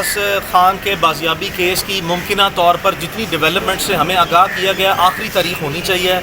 ریاض خان کے بازیابی کیس کی ممکنہ طور پر جتنی ڈیولپمنٹ سے ہمیں آگاہ کیا گیا آخری تاریخ ہونی چاہیے،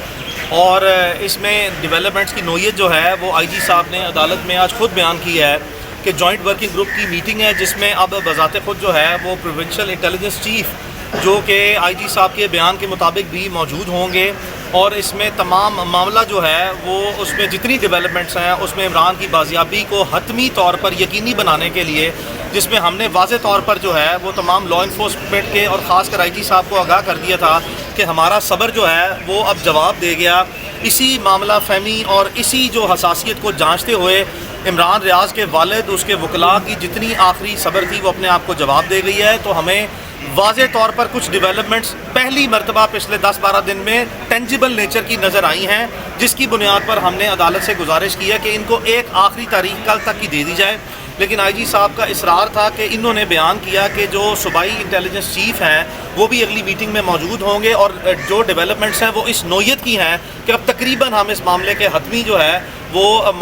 اور اس میں ڈیولپمنٹس کی نوعیت جو ہے وہ آئی جی صاحب نے عدالت میں آج خود بیان کی ہے کہ جوائنٹ ورکنگ گروپ کی میٹنگ ہے جس میں اب بذات خود جو ہے وہ پروونشل انٹیلیجنس چیف جو کہ آئی جی صاحب کے بیان کے مطابق بھی موجود ہوں گے، اور اس میں تمام معاملہ جو ہے وہ اس میں جتنی ڈیولپمنٹس ہیں اس میں عمران کی بازیابی کو حتمی طور پر یقینی بنانے کے لیے، جس میں ہم نے واضح طور پر جو ہے وہ تمام لا انفورسمنٹ کے اور خاص کر آئی جی صاحب کو آگاہ کر دیا تھا کہ ہمارا صبر جو ہے وہ اب جواب دے گیا۔ اسی معاملہ فہمی اور اسی جو حساسیت کو جانچتے ہوئے عمران ریاض کے والد، اس کے وکلاء کی جتنی آخری صبر تھی وہ اپنے آپ کو جواب دے گئی ہے۔ تو ہمیں واضح طور پر کچھ ڈیولپمنٹس پہلی مرتبہ پچھلے 10-12 دن میں ٹینجیبل نیچر کی نظر آئی ہیں، جس کی بنیاد پر ہم نے عدالت سے گزارش کی ہے کہ ان کو ایک آخری تاریخ کل تک کی دے دی جائے، لیکن آئی جی صاحب کا اصرار تھا کہ انہوں نے بیان کیا کہ جو صوبائی انٹیلیجنس چیف ہیں وہ بھی اگلی میٹنگ میں موجود ہوں گے، اور جو ڈیولپمنٹس ہیں وہ اس نوعیت کی ہیں کہ اب تقریباً ہم اس معاملے کے حتمی جو ہے وہ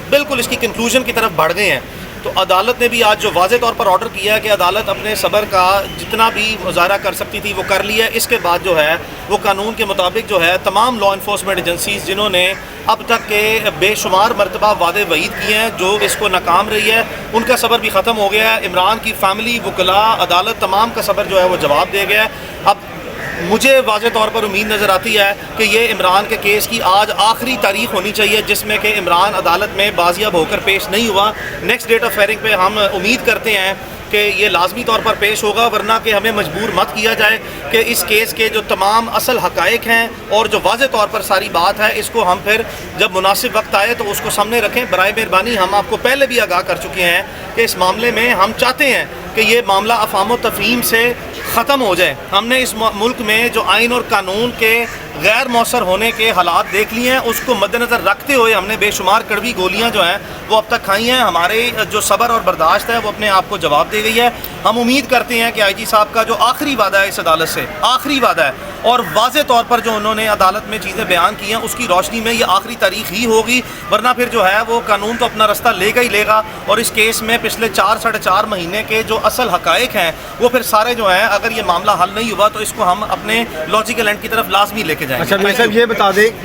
بالکل اس کی کنکلوژن کی طرف بڑھ گئے ہیں۔ تو عدالت نے بھی آج جو واضح طور پر آرڈر کیا ہے کہ عدالت اپنے صبر کا جتنا بھی مظاہرہ کر سکتی تھی وہ کر لیا ہے، اس کے بعد جو ہے وہ قانون کے مطابق جو ہے تمام لا انفورسمنٹ ایجنسیز جنہوں نے اب تک کے بے شمار مرتبہ وعدے وعید کیے ہیں جو اس کو ناکام رہی ہے، ان کا صبر بھی ختم ہو گیا ہے۔ عمران کی فیملی، وکلاء، عدالت تمام کا صبر جو ہے وہ جواب دے گیا ہے۔ اب مجھے واضح طور پر امید نظر آتی ہے کہ یہ عمران کے کیس کی آج آخری تاریخ ہونی چاہیے جس میں کہ عمران عدالت میں بازیاب ہو کر پیش نہیں ہوا۔ نیکسٹ ڈیٹ آف ہیئرنگ پہ ہم امید کرتے ہیں کہ یہ لازمی طور پر پیش ہوگا، ورنہ کہ ہمیں مجبور مت کیا جائے کہ اس کیس کے جو تمام اصل حقائق ہیں اور جو واضح طور پر ساری بات ہے اس کو ہم پھر جب مناسب وقت آئے تو اس کو سامنے رکھیں۔ برائے مہربانی ہم آپ کو پہلے بھی آگاہ کر چکے ہیں کہ اس معاملے میں ہم چاہتے ہیں کہ یہ معاملہ افہام و تفہیم سے ختم ہو جائے۔ ہم نے اس ملک میں جو آئین اور قانون کے غیر مؤثر ہونے کے حالات دیکھ لیے ہیں، اس کو مد نظر رکھتے ہوئے ہم نے بے شمار کڑوی گولیاں جو ہیں وہ اب تک کھائی ہیں۔ ہمارے جو صبر اور برداشت ہے وہ اپنے آپ کو جواب دے گئی ہے۔ ہم امید کرتے ہیں کہ آئی جی صاحب کا جو آخری وعدہ ہے اس عدالت سے، آخری وعدہ ہے، اور واضح طور پر جو انہوں نے عدالت میں چیزیں بیان کی ہیں اس کی روشنی میں یہ آخری تاریخ ہی ہوگی، ورنہ پھر جو ہے وہ قانون تو اپنا رستہ لے گا ہی لے گا، اور اس کیس میں پچھلے 4-4.5 مہینے کے جو اصل حقائق ہیں وہ پھر سارے جو ہیں اگر یہ معاملہ حل نہیں ہوا تو اس کو ہم اپنے لاجیکل اینڈ کی طرف لازمی لے کے جائیں گے۔ اچھا میاں صاحب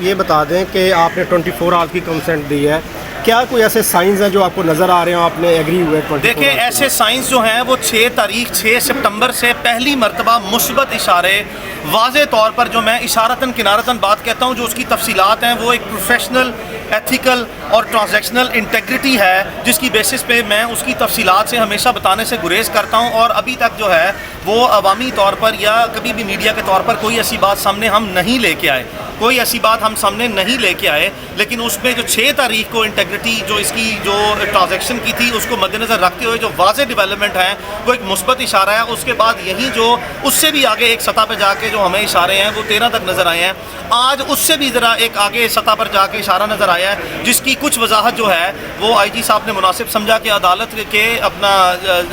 یہ بتا دیں کہ آپ نے 24 آورس کی کنسنٹ دی ہے، کیا کوئی ایسے سائنز ہیں جو آپ کو نظر آ رہے ہیں آپ نے ایگری ہوئے؟ دیکھیں ایسے سائنس جو ہیں وہ 6 سپتمبر سے پہلی مرتبہ مثبت اشارے واضح طور پر، جو میں اشارتاً کنارتاً بات کہتا ہوں، جو اس کی تفصیلات ہیں وہ ایک پروفیشنل، ایتھیکل اور ٹرانزیکشنل انٹیگریٹی ہے جس کی بیسس پہ میں اس کی تفصیلات سے ہمیشہ بتانے سے گریز کرتا ہوں، اور ابھی تک جو ہے وہ عوامی طور پر یا کبھی بھی میڈیا کے طور پر کوئی ایسی بات سامنے ہم نہیں لے کے آئے، کوئی ایسی بات ہم سامنے نہیں لے کے آئے، لیکن اس میں جو 6 تاریخ کو انٹیگریٹی جو اس کی جو ٹرانزیکشن کی تھی اس کو مد نظر رکھتے ہوئے جو واضح ڈیولپمنٹ ہیں وہ ایک مثبت اشارہ ہے۔ اس کے بعد یہی جو اس سے بھی آگے ایک سطح پہ جا کے جو ہمیں اشارے ہیں وہ 13 تک نظر آئے ہیں، آج اس سے بھی ذرا ایک آگے سطح پر جا کے اشارہ نظر آیا ہے جس کی کچھ وضاحت جو ہے وہ آئی جی صاحب نے مناسب سمجھا کہ عدالت کے اپنا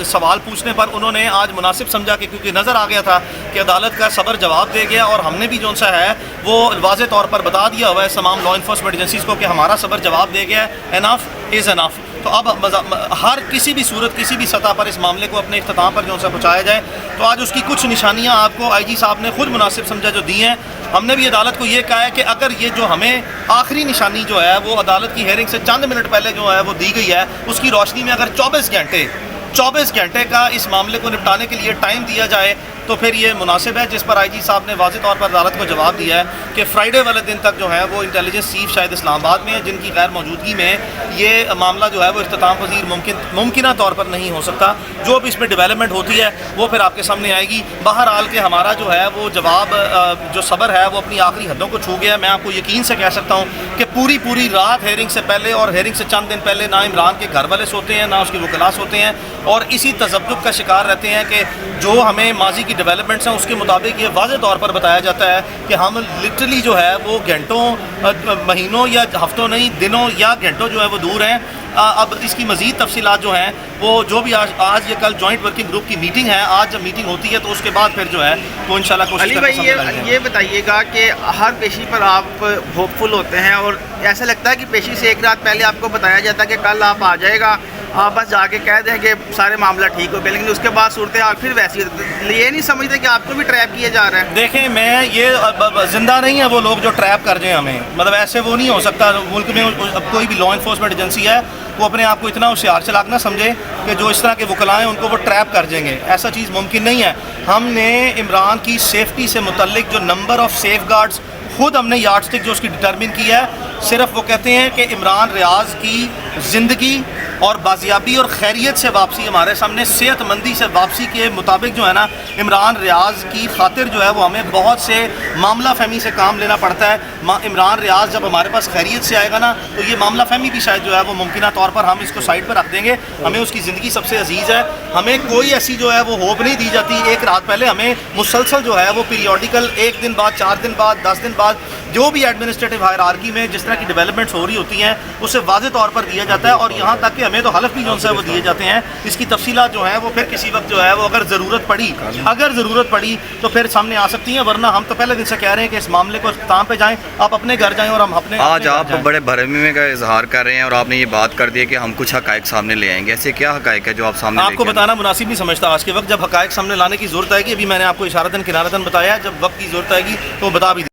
سوال پوچھنے پر انہوں نے آج مناسب سمجھا کہ کیونکہ نظر آ گیا تھا کہ عدالت کا صبر جواب دے گیا، اور ہم نے بھی جو سا ہے وہ واضح طور پر بتا دیا ہوا ہے تمام لا انفورسمنٹ ایجنسیز کو کہ ہمارا صبر جواب دے گیا ہے، انف از انف۔ تو اب ہر کسی بھی صورت کسی بھی سطح پر اس معاملے کو اپنے اختتام پر جو سا پہنچایا جائے، تو آج اس کی کچھ نشانیاں آپ کو آئی جی صاحب نے خود مناسب سمجھا جو دی ہیں۔ ہم نے بھی عدالت کو یہ کہا ہے کہ اگر یہ جو ہمیں آخری نشانی جو ہے وہ عدالت کی ہیئرنگ سے چند منٹ پہلے جو ہے وہ دی گئی ہے، اس کی روشنی میں اگر 24 گھنٹے کا اس معاملے کو نپٹانے کے لیے ٹائم دیا جائے تو پھر یہ مناسب ہے، جس پر آئی جی صاحب نے واضح طور پر عدالت کو جواب دیا ہے کہ فرائیڈے والے دن تک جو ہے وہ انٹیلیجنس چیف شاید اسلام آباد میں ہے، جن کی غیر موجودگی میں یہ معاملہ جو ہے وہ اختتام پذیر ممکنہ طور پر نہیں ہو سکتا۔ جو بھی اس میں ڈیولپمنٹ ہوتی ہے وہ پھر آپ کے سامنے آئے گی۔ بہرحال کہ ہمارا جو ہے وہ جواب جو صبر ہے وہ اپنی آخری حدوں کو چھو گیا ہے۔ میں آپ کو یقین سے کہہ سکتا ہوں کہ پوری رات ہیئرنگ سے پہلے اور ہیئرنگ سے چند دن پہلے نہ عمران کے گھر والے سوتے ہیں نہ اس کے وکلاء سوتے ہیں، اور اسی تذبذب کا شکار رہتے ہیں کہ جو ہمیں ماضی کی ڈیولپمنٹس ہیں اس کے مطابق یہ واضح طور پر بتایا جاتا ہے کہ ہم لٹرلی جو ہے وہ گھنٹوں، مہینوں یا ہفتوں نہیں، دنوں یا گھنٹوں جو ہے وہ دور ہیں۔ اب اس کی مزید تفصیلات جو ہیں وہ جو بھی آج یہ کل جوائنٹ ورکنگ گروپ کی میٹنگ ہے، آج جب میٹنگ ہوتی ہے تو اس کے بعد پھر جو ہے وہ انشاءاللہ کوشش علی بھائی یہ بتائیے گا کہ ہر پیشی پر آپ ہوپ فل ہوتے ہیں، اور ایسا لگتا ہے کہ پیشی سے ایک رات پہلے آپ کو بتایا جاتا ہے کہ کل آپ آ جائے گا، آپ بس جا کے کہہ دیں کہ سارے معاملہ ٹھیک ہو گئے، لیکن اس کے بعد صورتحال پھر ویسی یہ نہیں سمجھتے کہ آپ کو بھی ٹریپ کیا جا رہا ہے؟ دیکھیں میں یہ زندہ نہیں ہے وہ لوگ جو ٹریپ کر جائیں ہمیں، مطلب ایسے وہ نہیں ہو سکتا ملک میں اب کوئی بھی لا انفورسمنٹ ایجنسی ہے وہ اپنے آپ کو اتنا ہوشیار چلاک نہ سمجھے کہ جو اس طرح کے وکلاء ہیں ان کو وہ ٹریپ کر جائیں گے، ایسا چیز ممکن نہیں ہے۔ ہم نے عمران کی سیفٹی سے متعلق جو نمبر آف سیف گارڈز خود ہم نے یارڈ سٹک جو اس کی ڈٹرمن کی ہے، صرف وہ کہتے ہیں کہ عمران ریاض کی زندگی اور بازیابی اور خیریت سے واپسی ہمارے سامنے صحت مندی سے واپسی کے مطابق جو ہے نا عمران ریاض کی خاطر جو ہے وہ ہمیں بہت سے معاملہ فہمی سے کام لینا پڑتا ہے۔ عمران ریاض جب ہمارے پاس خیریت سے آئے گا نا تو یہ معاملہ فہمی بھی شاید جو ہے وہ ممکنہ طور پر ہم اس کو سائڈ پر رکھ دیں گے، ہمیں اس کی زندگی سب سے عزیز ہے، ہمیں کوئی ایسی جو ہے وہ ہوپ نہیں دی جاتی ایک رات پہلے، ہمیں مسلسل جو ہے وہ پیریوڈیکل 1 دن بعد 4 دن بعد 10 دن بعد جو بھی ایڈمنسٹریٹو ہائرارکی میں جس طرح کی ڈیولپمنٹس ہو رہی ہوتی ہیں اسے واضح طور پر دیا جاتا ہے، اور یہاں تک کہ ہمیں تو حلف بھی جو ہے وہ دیے جاتے ہیں۔ اس کی تفصیلات جو ہیں وہ پھر کسی وقت جو ہے وہ اگر ضرورت پڑی تو پھر سامنے آ سکتی ہیں، ورنہ ہم تو پہلے دن سے کہہ رہے ہیں کہ اس معاملے کو اختتام پہ جائیں، آپ اپنے گھر جائیں اور ہم اپنے آج آپ بڑے بھرمی کا اظہار کر رہے ہیں اور آپ نے یہ بات کر دی ہے کہ ہم کچھ حقائق سامنے لے آئیں گے، ایسے کیا حقائق ہے جو آپ سامنے آپ کو بتانا مناسب نہیں سمجھتا آج کے وقت، جب حقائق سامنے لانے کی ضرورت آئے گی، ابھی میں نے آپ کو اشارتاً کنارتاً بتایا ہے، جب وقت کی ضرورت آئے گی تو بتا بھی